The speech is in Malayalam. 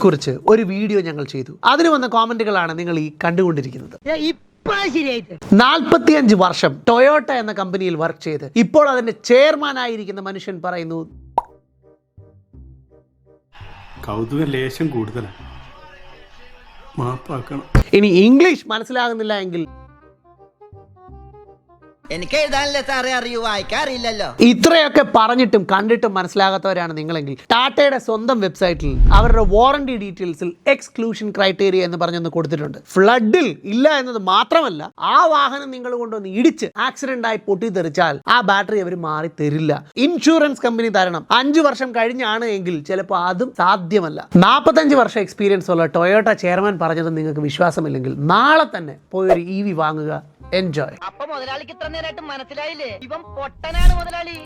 കുറിച്ച് ഒരു വീഡിയോ ഞങ്ങൾ ചെയ്തു. അതിന് വന്ന കോമന്റുകളാണ് നിങ്ങൾ ഈ കണ്ടുകൊണ്ടിരിക്കുന്നത്. 45 വർഷം ടൊയോട്ട എന്ന കമ്പനിയിൽ വർക്ക് ചെയ്ത് ഇപ്പോൾ അതിന്റെ ചെയർമാൻ ആയിരിക്കുന്ന മനുഷ്യൻ പറയുന്നു, കൗതുക ലേശം കൂടുതലാണ്, മാപ്പാക്കണം. ഇനി ഇംഗ്ലീഷ് മനസ്സിലാകുന്നില്ല എങ്കിൽ എനിക്ക് എഴുതാനല്ലേ സാറേ അറിയൂ, വായിക്കാറില്ലല്ലോ. ഇത്രയൊക്കെ പറഞ്ഞിട്ടും കണ്ടിട്ടും മനസ്സിലാകാത്തവരാണ് നിങ്ങളെങ്കിൽ ടാറ്റയുടെ സ്വന്തം വെബ്സൈറ്റിൽ അവരുടെ വാറണ്ടി ഡീറ്റെയിൽസിൽ എക്സ്ക്ലൂഷൻ ക്രൈറ്റീരിയ എന്ന് പറഞ്ഞൊന്ന് കൊടുത്തിട്ടുണ്ട്. ഫ്ലഡിൽ ഇല്ല എന്നത് മാത്രമല്ല, ആ വാഹനം നിങ്ങൾ കൊണ്ടുവന്ന് ഇടിച്ച് ആക്സിഡന്റ് ആയി പൊട്ടിത്തെറിച്ചാൽ ആ ബാറ്ററി അവർ മാറി തരില്ല. ഇൻഷുറൻസ് കമ്പനി തരണം. 5 വർഷം കഴിഞ്ഞാണ് എങ്കിൽ ചിലപ്പോൾ അതും സാധ്യമല്ല. 45 വർഷം എക്സ്പീരിയൻസ് ഉള്ള ടൊയോട്ട ചെയർമാൻ പറഞ്ഞത് നിങ്ങൾക്ക് വിശ്വാസമില്ലെങ്കിൽ നാളെ തന്നെ പോയി ഒരു EV വാങ്ങുക. എൻജോയ്. അപ്പൊ മുതലാളിക്ക് ഇത്ര നേരമായിട്ട് മനസ്സിലായില്ലേ, ഇവൻ പൊട്ടനാണ് മുതലാളി.